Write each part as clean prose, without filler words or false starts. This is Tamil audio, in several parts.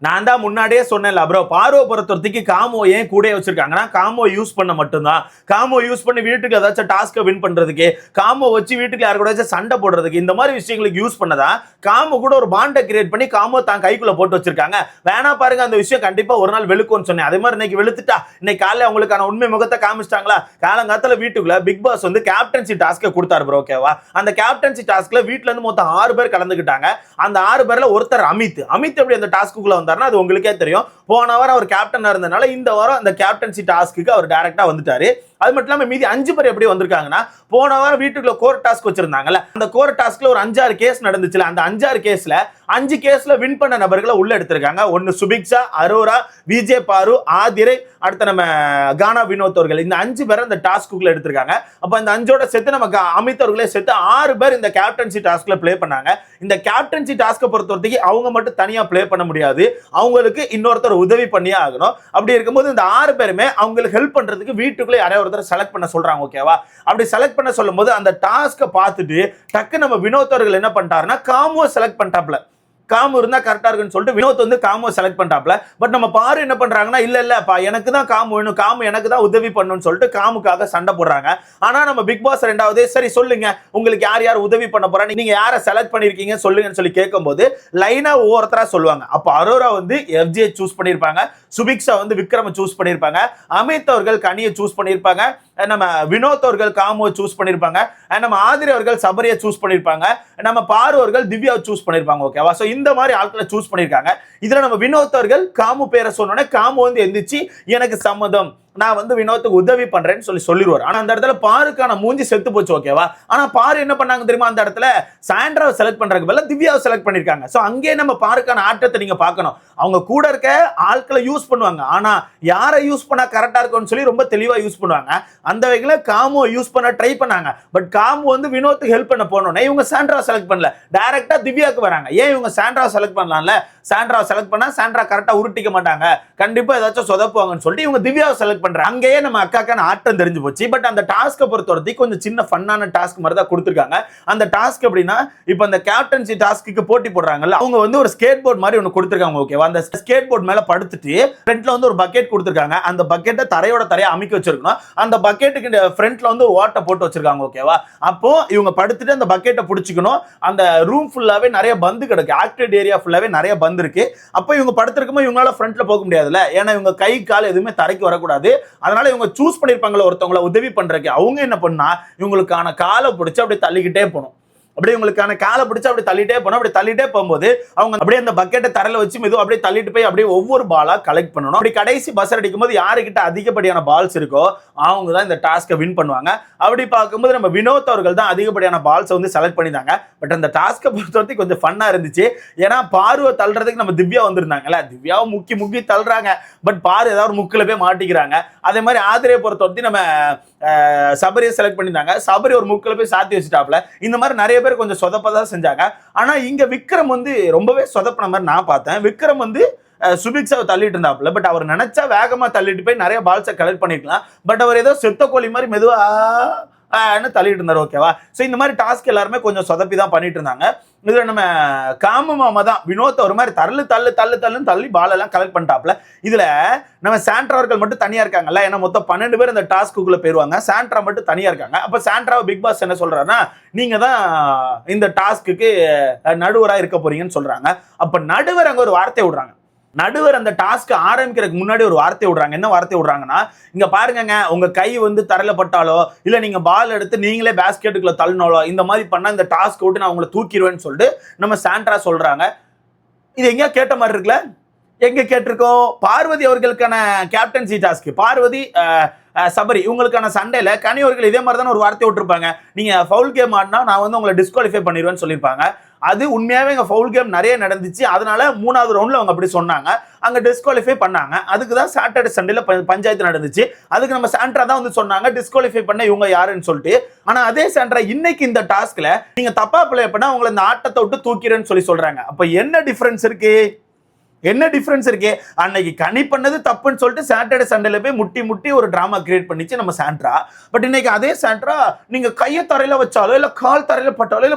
நான் தான் முன்னாடியே சொன்னேன்ல ப்ரோ, பார்வை பொறுத்தவரைக்கும் காமோ ஏன் கூட வச்சிருக்காங்கன்னா காமோ யூஸ் பண்ண மட்டும்தான். காமோ யூஸ் பண்ணி வீட்டுக்கு ஏதாச்சும் டாஸ்க்கை வின் பண்றதுக்கு, காமோ வச்சு வீட்டுக்கு யாரு கூட சண்டை போடுறதுக்கு, இந்த மாதிரி விஷயங்களுக்கு யூஸ் பண்ணதா காமோ கூட ஒரு பாண்டை கிரியேட் பண்ணி காமோ தான் கைக்குள்ள போட்டு வச்சிருக்காங்க. வேணா பாருங்க, அந்த விஷயம் கண்டிப்பா ஒரு நாள் வெளுக்கும்னு சொன்னேன். அதே மாதிரி இன்னைக்கு வெளுத்துட்டா, இன்னைக்கு காலையில அவங்களுக்கான உண்மை முகத்தை காமிச்சிட்டாங்களா. காலங்காலத்துல வீட்டுக்குள்ள பிக் பாஸ் வந்து கேப்டன்சி டாஸ்க்கை கொடுத்தாரு ப்ரோ, ஓகேவா. அந்த கேப்டன்சி டாஸ்க்ல வீட்டுல இருந்து மொத்தம் 6 பேர் கலந்துக்கிட்டாங்க. அந்த 6 பேர்ல ஒருத்தர் அமித் எப்படி அந்த டாஸ்க்குள்ள வந்தாருன்னா அது உங்களுக்கே தெரியும். போன வாரம் அவர் கேப்டனா இருந்தனால இந்த வாரம் அந்த கேப்டன்சி டாஸ்க்கு அவர் டைரக்டா வந்துட்டாரு. அது மட்டும் இல்லாம மீதி 5 பேர் எப்படி வந்திருக்காங்கன்னா, போன வாரம் வீட்டுக்குள்ள கோர் டாஸ்க் வச்சிருந்தாங்கல்ல, அந்த கோர் டாஸ்க்ல ஒரு 5-6 கேஸ் நடந்துச்சுல, அந்த 5-6 கேஸ்ல 5 கேஸ்ல வின் பண்ண நபர்களை உள்ள எடுத்திருக்காங்க. ஒன்னு சுபிக்ஷா, அரோரா, விஜய் பாரு, ஆதிரை, அடுத்த நம்ம கானா வினோத் அவர்கள். இந்த 5 பேரை இந்த டாஸ்க்குள்ள எடுத்திருக்காங்க. அப்ப இந்த 5ஓட சேர்த்து நமக்கு அமித் அவர்களே சேர்த்து 6 பேர் இந்த கேப்டன்சி டாஸ்க்ல ப்ளே பண்ணாங்க. இந்த கேப்டன்சி டாஸ்க்கை பொறுத்தவரைக்கும் அவங்க மட்டும் தனியா ப்ளே பண்ண முடியாது, அவங்களுக்கு இன்னொருத்தர் உதவி பண்ணியே ஆகணும். அப்படி இருக்கும்போது இந்த 6 பேருமே அவங்களுக்கு ஹெல்ப் பண்றதுக்கு வீட்டுக்குள்ளே யாரையோ ஒருத்தர் செலக்ட் பண்ண சொல்றாங்க, ஓகேவா. அப்படி செலக்ட் பண்ண சொல்லும் போது அந்த டாஸ்க்கை பார்த்துட்டு டக்கு நம்ம வினோத் அவர்கள் என்ன பண்ணிட்டாருன்னா காமோ செலக்ட் பண்ணிட்டாப்ல. காமு இருந்தா கரெக்டா இருக்குன்னு சொல்லிட்டு வினோத் வந்து காமோ செலக்ட் பண்ணிட்டாப்ல. பட் நம்ம பாரு என்ன பண்றாங்கன்னா, இல்லப்பா எனக்கு தான் காமு வேணும், காமு எனக்கு தான் உதவி பண்ணணும்னு சொல்லிட்டு காமுக்காக சண்டை போடுறாங்க. ஆனா நம்ம பிக் பாஸ் 2வது சரி சொல்லுங்க, உங்களுக்கு யார் யார் உதவி பண்ண போறாங்க, நீங்க யாரை செலக்ட் பண்ணிருக்கீங்க சொல்லுங்கன்னு சொல்லி கேட்கும்போது லைனா ஒவ்வொருத்தரா சொல்லுவாங்க. அப்ப அரோரா வந்து எஃப்ஜே சூஸ் பண்ணிருப்பாங்க, சுபிக்ஷா வந்து விக்ரம சூஸ் பண்ணிருப்பாங்க, அமித் அவர்கள் கனியை சூஸ் பண்ணிருப்பாங்க, நம்ம வினோத் அவர்கள் காமோ சூஸ் பண்ணிருப்பாங்க, நம்ம ஆதிரி அவர்கள் சபரியை சூஸ் பண்ணிருப்பாங்க, நம்ம பாரு அவர்கள் திவ்யாவை சூஸ் பண்ணிருப்பாங்க, ஓகேவா. சோ இந்த மாதிரி ஆட்களை சூஸ் பண்ணிருக்காங்க. இதுல நம்ம வினோத் அவர்கள் காமு பேரை சொன்னோன்னே காமு வந்து எந்திரிச்சு எனக்கு சம்மதம், நான் வந்து வினோத்துக்கு உதவி பண்றேன்னு சொல்லிடுவார். ஆனா அந்த இடத்துல பாருக்கான மூஞ்சி செத்து போச்சு, ஓகேவா. ஆனா பாரு என்ன பண்ணாங்க தெரியுமா, அந்த இடத்துல சாண்ட்ராவை செலக்ட் பண்றதுக்கு பதிலா திவ்யாவை செலக்ட் பண்ணிருக்காங்க. சோ அங்கே நம்ம பாருக்கான ஆட்டத்தை நீங்க பார்க்கணும். அவங்க கூட இருக்க ஆட்களை யூஸ் பண்ணுவாங்க, ஆனா யாரை யூஸ் பண்ணா கரெக்டா இருக்கும்னு சொல்லி ரொம்ப தெளிவா யூஸ் பண்ணுவாங்க. அந்த வகையில காமோ யூஸ் பண்ண ட்ரை பண்ணாங்க. பட் காமோ வந்து வினோத்துக்கு ஹெல்ப் பண்ண போனோம்னா இவங்க சாண்ட்ரா செலக்ட் பண்ணல, டைரக்டா திவ்யாக்கு வராங்க. ஏன் இவங்க சாண்ட்ரா செலக்ட் பண்ணலாம்ல, சாண்ட்ரா செலக்ட் பண்ணா சாண்ட்ரா கரெக்டா உருட்டிக்க மாட்டாங்க, கண்டிப்பா ஏதாச்சும் சொதப்புவாங்கன்னு சொல்லிட்டு இவங்க திவ்யாவை செலக்ட் பண்றாங்க. அங்கேயே நம்ம அக்காக்கான ஆட்டம் தெரிஞ்சு போச்சு. பட் அந்த டாஸ்க்கை பொறுத்தவரைக்கும் கொஞ்சம் சின்ன ஃபன்னான டாஸ்க் மாதிரி தான் கொடுத்துருக்காங்க. அந்த டாஸ்க் எப்படின்னா, இப்போ அந்த கேப்டன்சி டாஸ்க்கு போட்டி போடுறாங்கல்ல, அவங்க வந்து ஒரு ஸ்கேட் போர்ட் மாதிரி ஒன்று கொடுத்துருக்காங்க, ஓகேவா. அந்த ஸ்கேட் போர்ட் மேல படுத்துட்டு ஃப்ரண்ட்ல வந்து ஒரு பக்கெட் கொடுத்துருக்காங்க. அந்த பக்கெட்டை தரையா அமைக்க வச்சிருக்கணும். அந்த பக்கெட்டுக்கு ஃப்ரண்ட்ல வந்து ஓட்டை போட்டு வச்சிருக்காங்க, ஓகேவா. அப்போ இவங்க படுத்துட்டு அந்த பக்கெட்டை பிடிச்சிக்கணும். அந்த ரூம் ஃபுல்லாவே நிறைய பந்து கிடக்கு, ஆக்டிவ் ஏரியா ஃபுல்லாவே நிறைய பந்து இருக்கு. அப்போ இவங்க படுத்திருக்கும்போது இவங்களால ஃப்ரண்ட்ல போக முடியாதுல்ல, ஏன்னா இவங்க கை கால் எதுவுமே தரைக்கு வரக்கூடாது. அதனால இவங்க சூஸ் பண்ணிருப்பாங்களா ஒருத்தவங்களை உதவி பண்றதுக்கு, அவங்க என்ன பண்ணா இவங்களுக்கான காலை பிடிச்சு அப்படியே தள்ளிக்கிட்டே போகணும். அப்படியே உங்களுக்கான காலை பிடிச்சு அப்படி தள்ளிட்டே போனோம். அப்படி தள்ளிட்டே போகும்போது அவங்க அப்படியே அந்த பக்கெட்டை தரையில வச்சு மெதுவா அப்படியே தள்ளிட்டு போய் அப்படியே ஒவ்வொரு பாலா கலெக்ட் பண்ணணும். அப்படி கடைசி பஸ்ஸர் அடிக்கும் போது யாருக்கிட்ட அதிகப்படியான பால்ஸ் இருக்கோ அவங்க தான் இந்த டாஸ்க்கை வின் பண்ணுவாங்க. அப்படி பார்க்கும்போது நம்ம வினோத் அவர்கள் தான் அதிகப்படியான பால்ஸை வந்து செலக்ட் பண்ணிட்டாங்க. பட் அந்த டாஸ்க்கை பொறுத்தவரைக்கும் கொஞ்சம் ஃபன்னா இருந்துச்சு. ஏன்னா பார்வை தள்ளுறதுக்கு நம்ம திவ்யா வந்திருந்தாங்கல்ல, திவ்யாவை முக்கி தள்ளுறாங்க. பட் பாரு ஏதாவது முக்கில போய் மாட்டிக்கிறாங்க. அதே மாதிரி ஆதிரையை பொறுத்தவரைக்கும் நம்ம சபரியை செலக்ட் பண்ணியிருந்தாங்க, சபரி ஒரு முக்கில போய் சாத்தி வச்சுட்டாப்ல. இந்த மாதிரி நிறைய பேர் கொஞ்சம் சொதப்பதான் செஞ்சாங்க. ஆனா இங்க விக்ரம் வந்து ரொம்பவே சொதப்பின மாதிரி நான் பார்த்தேன். விக்ரம் வந்து சுபிக்ஷாவை தள்ளிட்டு இருந்தாப்ல. பட் அவர் நினைச்சா வேகமா தள்ளிட்டு போய் நிறைய பால்ஸை கலெக்ட் பண்ணிருக்கலாம். பட் அவர் ஏதோ செத்த கோழி மாதிரி மெதுவா தள்ளிட்டு இருந்தாரு, ஓகேவா. சோ இந்த மாதிரி டாஸ்க் எல்லாருமே கொஞ்சம் சொதப்பி தான் பண்ணிட்டு இருந்தாங்க. இதுல நம்ம காமு மாமா தான் வினோத் ஒரு மாதிரி தள்ளி பால் எல்லாம் கலெக்ட் பண்ணிட்டாப்ல. இதுல நம்ம சாண்ட்ரா அவர்கள் மட்டும் தனியா இருக்காங்கல்ல, ஏன்னா மொத்தம் 12 பேர் இந்த டாஸ்க்குள்ள போயிருவாங்க, சாண்ட்ரா மட்டும் தனியா இருக்காங்க. அப்ப சாண்ட்ராவை பிக் பாஸ் என்ன சொல்றாருன்னா, நீங்க தான் இந்த டாஸ்க்கு நடுவரா இருக்க போறீங்கன்னு சொல்றாங்க. அப்ப நடுவர் அங்க ஒரு வார்த்தை விடுறாங்க. நடுவர் அந்த டாஸ்க் ஆரம்பிக்கிறதுக்கு முன்னாடி ஒரு வார்த்தை விடுறாங்க. என்ன வார்த்தை விடுறாங்கன்னா, இங்க பாருங்க, உங்க கை வந்து தரையில பட்டாலோ இல்ல நீங்க பால் எடுத்து நீங்களே பேஸ்கெட்டுக்குள்ள தள்ளினாலோ இந்த மாதிரி பண்ணா இந்த டாஸ்க் விட்டு நான் உங்களை தூக்கிடுவேன்னு சொல்லிட்டு நம்ம சாண்ட்ரா சொல்றாங்க. இது எங்கேயா கேட்ட மாதிரி இருக்குல்ல, எங்க கேட்டிருக்கோம். பார்வதி அவர்களுக்கான கேப்டன்சி டாஸ்க், பார்வதி சபரி இவங்களுக்கான சண்டையில கனியவர்கள் இதே மாதிரி தானே ஒரு வார்த்தை விட்டுருப்பாங்க. நீங்க ஃபவுல் கேம் ஆடினா நான் வந்து உங்களை டிஸ்குவாலிஃபை பண்ணிடுவேன்னு சொல்லியிருப்பாங்க. அது உண்மையாவே இங்க ஃபவுல் கேம் நிறைய நடந்துச்சு. அதனால 3வது ரவுண்ட்ல அவங்க அப்படி சொன்னாங்க, அங்க டிஸ்குவாலிஃபை பண்ணாங்க. அதுக்கு தான் சாட்டர்டே சண்டேல பஞ்சாயத்து நடந்துச்சு. அதுக்கு நம்ம சாண்ட்ரா தான் வந்து சொன்னாங்க டிஸ்குவாலிஃபை பண்ண இவங்க யாருன்னு சொல்லிட்டு. ஆனா அதே சாண்ட்ரா இன்னைக்கு இந்த டாஸ்க்ல நீங்க தப்பா பிளே பண்ணா உங்களை இந்த ஆட்டத்தை விட்டு தூக்கிறேன்னு சொல்றாங்க. அப்ப என்ன டிஃபரன்ஸ் இருக்கு, என்ன டிஃபரன்ஸ் இருக்கு. அன்னைக்கு கனி பண்ணது தப்புன்னு சொல்லிட்டு சாட்டர்டே சண்டேல போய் முட்டி ஒரு டிராமா கிரியேட் பண்ணிச்சு நம்ம சாண்ட்ரா. பட் இன்னைக்கு அதே சாண்ட்ரா நீங்க கையை தரையில வச்சாலோ இல்ல கால் தரையில பட்டாலோ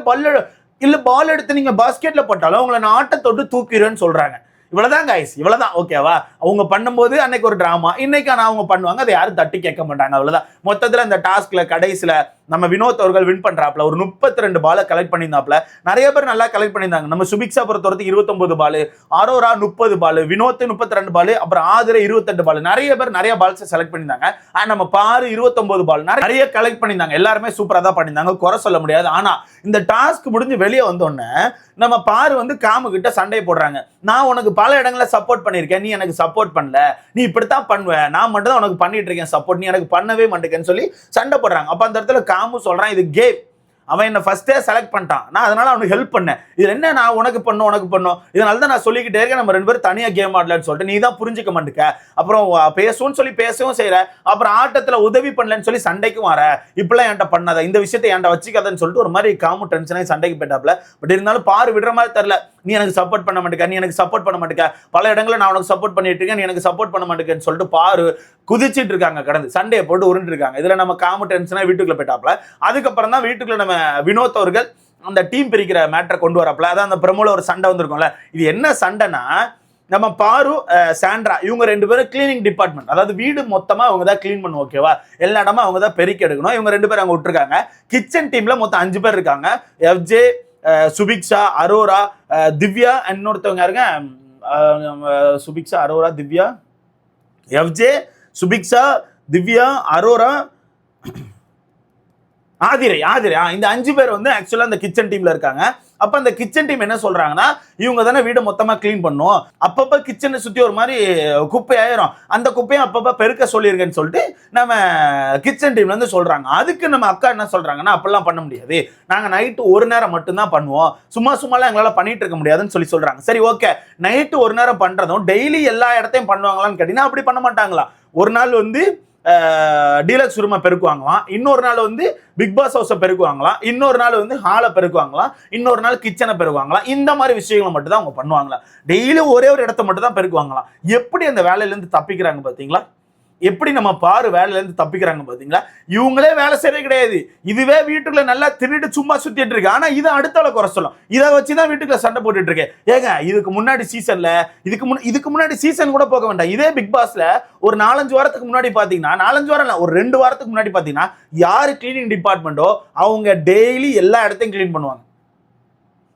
இல்ல பால் எடுத்து நீங்க பாஸ்கெட்ல போட்டாலும் உங்களை நான் ஆட்டத்தொட்டு தூக்கிறேன்னு சொல்றாங்க. இவ்வளவுதான் கைஸ், இவ்வளவுதான். ஓகேவா? அவங்க பண்ணும்போது அன்னைக்கு ஒரு டிராமா, இன்னைக்கு ஆனா அவங்க பண்ணுவாங்க, அதை யாரும் தட்டி கேட்க மாட்டாங்க. அவ்வளவுதான். மொத்தத்துல இந்த டாஸ்க்ல கடைசியில நம்ம வினோத் அவர்கள் வின் பண்றாப்ல, ஒரு 32 பால கலெக்ட் பண்ணியிருந்தாப்ல. நிறைய பேர் நல்லா கலெக்ட் பண்ணியிருந்தாங்க. நம்ம சுபிக்ஷா பொறுத்தவரைக்கும் 29 பால், அரோரா 30 பால், வினோத் 32 பால், அப்புறம் ஆதிரை 28 பால். நிறைய பேர் நிறைய பால்ஸ் செலக்ட் பண்ணியிருந்தாங்க. ஆனா நம்ம பாரு 29 பால் நிறைய கலெக்ட் பண்ணியிருந்தாங்க. எல்லாருமே சூப்பரா தான் பண்ணியிருந்தாங்க, குறை சொல்ல முடியாது. ஆனா இந்த டாஸ்க் முடிஞ்சு வெளியே வந்தோடனே நம்ம பாரு வந்து காமு கிட்ட சண்டை போடுறாங்க. நான் உனக்கு பல இடங்களை சப்போர்ட் பண்ணியிருக்கேன், நீ எனக்கு சப்போர்ட் பண்ணல, நீ இப்படித்தான் பண்ணுவேன், நான் மட்டும் தான் உனக்கு பண்ணிட்டு இருக்கேன் சப்போர்ட், நீ எனக்கு பண்ணவே மாட்டேங்கன்னு சொல்லி சண்டை போடுறாங்க. அப்ப அந்த இடத்துல காமு சொல்றான், இது கேம், அவன் என்ன ஃபர்ஸ்டே செலக்ட் பண்ணிட்டான், நான் அதனால அவனுக்கு ஹெல்ப் பண்ணேன், இது என்ன நான் உனக்கு பண்ணும், இதனால தான் நான் சொல்லிக்கிட்டே இருக்கேன் நம்ம 2 பேரும் தனியா கேம் ஆடலன்னு சொல்லிட்டு நீ தான் புரிஞ்சுக்க மாட்டேங்க. அப்புறம் பேசுவோம்னு சொல்லி பேசவும் செய்யற, அப்புறம் ஆட்டத்துல உதவி பண்ணலன்னு சொல்லி சண்டைக்கும் வர, இப்பெல்லாம் என்கிட்ட பண்ணாத, இந்த விஷயத்தை என்கிட்ட வச்சுக்காதன்னு சொல்லிட்டு ஒரு மாதிரி காமு டென்ஷனாகி சண்டைக்கு போயிட்டாப்ல. பட் இருந்தாலும் பாரு விடுற மாதிரி தெரியல, நீ எனக்கு சப்போர்ட் பண்ண மாட்டேங்க, நீ எனக்கு சப்போர்ட் பண்ண மாட்டேங்க, பல இடங்களில் நான் உனக்கு சப்போர்ட் பண்ணிட்டு இருக்கேன், நீ எனக்கு சப்போர்ட் பண்ண மாட்டேங்கன்னு சொல்லிட்டு பாரு குதிச்சிட்டு இருக்காங்க, கடந்து சண்டையை போட்டு உருண்டு இருக்காங்க. இதுல நம்ம காமு டென்ஷனா வீட்டுக்குள்ள போயிட்டாப்ல. அதுக்கப்புறம் தான் வீட்டுக்குள்ள நம்ம வினோத் அவர்கள் அந்த டீம் பிரிக்கிற மேட்டரை கொண்டு வரப்பல. அதான் அந்த பிரமோல ஒரு சண்டை வந்திருக்கும்ல. இது என்ன சண்டைனா, நம்ம பாரு சாண்ட்ரா இவங்க 2 பேரும் கிளீனிங் டிபார்ட்மெண்ட், அதாவது வீடு மொத்தமா அவங்க தான் கிளீன் பண்ணுவோம். ஓகேவா? எல்லா இடமும் அவங்க தான் பெருக்கி எடுக்கணும். இவங்க 2 பேரும் அங்க விட்டுருக்காங்க. கிச்சன் டீம்ல மொத்தம் 5 பேர் இருக்காங்க. எஃப்ஜே, சுபிக்ஷா, அரோரா, திவ்யா, இன்னொருத்தவங்க யாருங்க, சுபிக்ஷா, அரோரா, திவ்யா, எஃப்ஜே, சுபிக்ஷா, திவ்யா, அரோரா, ஆதிரை. இந்த 5 பேர் வந்து ஆக்சுவலா அந்த கிச்சன் டீம்ல இருக்காங்க. அப்ப அந்த கிச்சன் டீம் என்ன சொல்றாங்கன்னா, இவங்க தானே வீடு மொத்தமா கிளீன் பண்ணும், அப்பப்ப கிச்சனை சுத்தி ஒரு மாதிரி குப்பை ஆயிரும், அந்த குப்பையை அப்பப்ப பெருக்க சொல்லிருக்கேன்னு சொல்லிட்டு நம்ம கிச்சன் டீம்ல இருந்து சொல்றாங்க. அதுக்கு நம்ம அக்கா என்ன சொல்றாங்கன்னா, அப்பெல்லாம் பண்ண முடியாது, நாங்க நைட்டு ஒரு நேரம் மட்டும்தான் பண்ணுவோம், சும்மாலாம் எங்களால பண்ணிட்டு இருக்க முடியாதுன்னு சொல்லி சொல்றாங்க. சரி, ஓகே, நைட்டு ஒரு நேரம் பண்றதும் டெய்லி எல்லா இடத்தையும் பண்ணுவாங்களான்னு கேட்டீங்கன்னா அப்படி பண்ண மாட்டாங்களா. ஒரு நாள் வந்து டீலக்ஸ் ரூமை பெருக்குவாங்களாம், இன்னொரு நாள் வந்து பிக் பாஸ் ஹவுஸை பெருக்குவாங்களாம், இன்னொரு நாள் வந்து ஹாலை பெருக்குவாங்களாம், இன்னொரு நாள் கிச்சனை பெருக்குவாங்களாம். இந்த மாதிரி விஷயங்களை மட்டும் தான் அவங்க பண்ணுவாங்களா. டெய்லி ஒரே ஒரு இடத்த மட்டும் தான் பெருக்குவாங்களாம். எப்படி அந்த வேலையிலேருந்து தப்பிக்கிறாங்க பார்த்தீங்களா? எப்படி நம்ம பாரு வேலையில இருந்து தப்பிக்கிறாங்க பாத்தீங்களா? இவங்களே வேலை செய்யறது கிடையாது, இதுவே வீட்டுக்குள்ள நல்லா தின்னுட்டு சும்மா சுத்திட்டு இருக்கு. ஆனா இதை அடுத்தால குறை சொல்லும், இதை வச்சுதான் வீட்டுக்குள்ள சண்டை போட்டுட்டு இருக்கேன். ஏங்க, இதுக்கு முன்னாடி சீசன்ல இதுக்கு முன்னாடி சீசன் கூட போக வேண்டாம், இதே பிக் பாஸ்ல ஒரு 4-5 வாரத்துக்கு முன்னாடி பாத்தீங்கன்னா, 4-5 வாரம் இல்ல, ஒரு 2 வாரத்துக்கு முன்னாடி பாத்தீங்கன்னா, யாரு கிளீனிங் டிபார்ட்மெண்டோ அவங்க டெய்லி எல்லா இடத்தையும் கிளீன் பண்ணுவாங்க,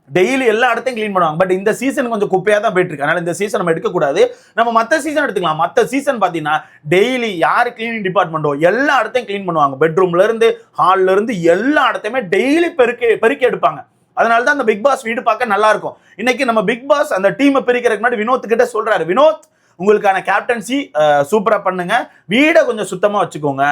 டெய்லி எல்லா இடத்தையும் கிளீன் பண்ணுவாங்க. பட் இந்த சீசன் கொஞ்சம் குப்பையா தான் போயிட்டு இருக்கு, அதனால இந்த சீசன் நம்ம எடுக்கக்கூடாது, நம்ம மற்ற சீசன் எடுத்துக்கலாம். மற்ற சீசன் பாத்தீங்கன்னா டெய்லி யாரு கிளீனிங் டிபார்ட்மெண்டோ எல்லா இடத்தையும் கிளீன் பண்ணுவாங்க, பெட்ரூம்ல இருந்து ஹால்ல இருந்து எல்லா இடத்தையுமே டெய்லி பெருக்கி எடுப்பாங்க. அதனால தான் அந்த பிக் பாஸ் வீடு பார்க்க நல்லா இருக்கும். இன்னைக்கு நம்ம பிக் பாஸ் அந்த டீமை பிரிக்கிறதுக்கு முன்னாடி வினோத் கிட்ட சொல்றாரு, வினோத் உங்களுக்கான கேப்டன்சி சூப்பரா பண்ணுங்க, வீடை கொஞ்சம் சுத்தமா வச்சுக்கோங்க,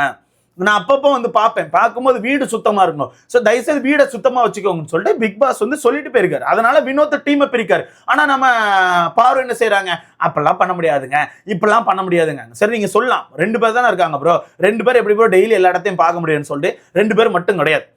நான் அப்பப்போ வந்து பார்ப்பேன், பார்க்கும்போது வீடு சுத்தமா இருக்கணும், ஸோ தயவுசெய்து வீடை சுத்தமா வச்சுக்கோங்கன்னு சொல்லிட்டு பிக் பாஸ் வந்து சொல்லிட்டு போயிருக்காரு. அதனால வினோத் டீமை பிரிக்காரு. ஆனா நம்ம பாரு என்ன செய்யறாங்க, அப்பெல்லாம் பண்ண முடியாதுங்க, இப்பெல்லாம் பண்ண முடியாதுங்க. சரி, நீங்க சொல்லலாம், 2 பேர் தானே இருக்காங்க ப்ரோ, 2 பேர் எப்படி ப்ரோ டெய்லி எல்லா இடத்தையும் பார்க்க முடியும்னு சொல்லிட்டு 2 பேர் மட்டும் கிடையாது,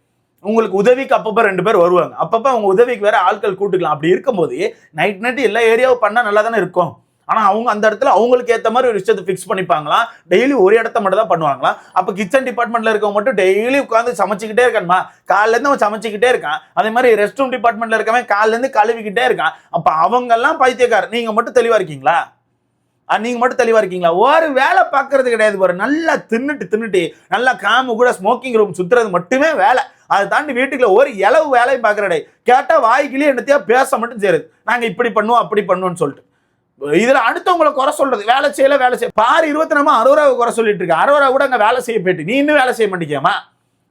உங்களுக்கு உதவிக்கு அப்பப்போ 2 பேர் வருவாங்க, அப்பப்போ அவங்க உதவிக்கு வேற ஆட்கள் கூட்டுக்கலாம். அப்படி இருக்கும்போது நைட் எல்லா ஏரியாவும் பண்ணா நல்லா தானே இருக்கும். ஆனா அவங்க அந்த இடத்துல அவங்களுக்கு ஏற்ற மாதிரி ஒரு விஷயத்தை ஃபிக்ஸ் பண்ணிப்பாங்களா, டெய்லி ஒரு இடத்த மட்டும் தான் பண்ணுவாங்களா. அப்ப கிச்சன் டிபார்ட்மெண்ட்ல இருக்கவங்க மட்டும் டெய்லி உட்காந்து சமைச்சுக்கிட்டே இருக்கான்மா, காலைல இருந்து அவன் சமைச்சுக்கிட்டே இருக்கான். அதே மாதிரி ரெஸ்ட் ரூம் டிபார்ட்மெண்ட்ல இருக்கவன் காலைல இருந்து கழுவிக்கிட்டே இருக்கான். அப்ப அவங்க எல்லாம் பைத்தியக்காரர், நீங்க மட்டும் தெளிவா இருக்கீங்களா? ஒரு வேலை பார்க்கறது கிடையாது பாரு, நல்லா தின்னுட்டு நல்லா காமு கூட ஸ்மோக்கிங் ரூம் சுத்துறது மட்டுமே வேலை. அதை தாண்டி வீட்டுக்குள்ள ஒரு இளவு வேலையும் பார்க்கறடே, கேட்டா வாய்க்கிலேயே என்னத்தையா பேச மட்டும் செய்யுது, நாங்க இப்படி பண்ணுவோம் அப்படி பண்ணுவோம்னு சொல்லிட்டு. இதுல அடுத்தவங்களை குறை சொல்றது, வேலை செய்ய பாரு 24 அரோராவை குறை சொல்லிட்டு இருக்க. அரோரா கூட அங்க வேலை செய்ய போயிட்டு நீ இன்னும் வேலை செய்ய மாட்டேங்கம்மா,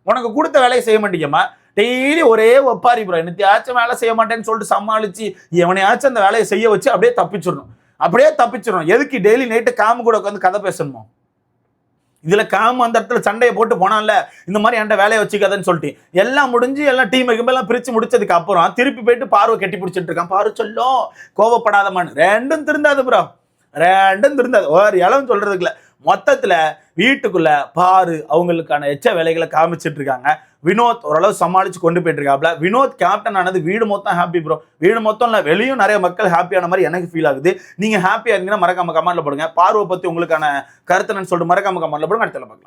உனக்கு கொடுத்த வேலையை செய்ய மாட்டேங்கம்மா, டெய்லி ஒரே ஒப்பாரி ப்ரோ, என்னத்தையாச்சும் வேலை செய்ய மாட்டேன்னு சொல்லிட்டு சமாளிச்சு எவனையாச்சும் அந்த வேலையை செய்ய வச்சு அப்படியே தப்பிச்சிடணும். எதுக்கு டெய்லி நைட்டு காமு கூட உட்காந்து கதை பேசணுமோ? இதுல காமு அந்த இடத்துல சண்டையை போட்டு போனான்ல, இந்த மாதிரி என்கிட்ட வேலையை வச்சுக்காதன்னு சொல்லிட்டு எல்லாம் முடிஞ்சு எல்லாம் டீம் எல்லாம் பிரிச்சு முடிச்சதுக்கு அப்புறம் திருப்பி போயிட்டு பார்வை கட்டி பிடிச்சிட்டு இருக்கான். பாரு சொல்லும் கோவப்படாதமான்னு, ரெண்டும் திருந்தாது ப்ரோ, ஒரு இளவும் சொல்றதுக்குல. மொத்தத்துல வீட்டுக்குள்ள பாரு அவங்களுக்கான எச்ச வேலைகளை காமிச்சிட்டு இருக்காங்க. வினோத் ஓரளவு சமாளிச்சு கொண்டு போயிட்டு இருக்காப்ல. வினோத் கேப்டன் ஆனது வீடு மொத்தம் ஹாப்பி ப்ரோ, வீடு மொத்தம் இல்ல, வெளியும் நிறைய மக்கள் ஹாப்பியான மாதிரி எனக்கு ஃபீல் ஆகுது. நீங்க ஹாப்பியா இருந்தீங்கன்னா மறக்காம கமெண்ட்ல போடுங்க. பார்வை பத்தி உங்களுக்கான கருத்துன்னு சொல்லிட்டு மறக்காம கமெண்ட்ல போடுங்க. அடுத்த பார்க்கலாம்.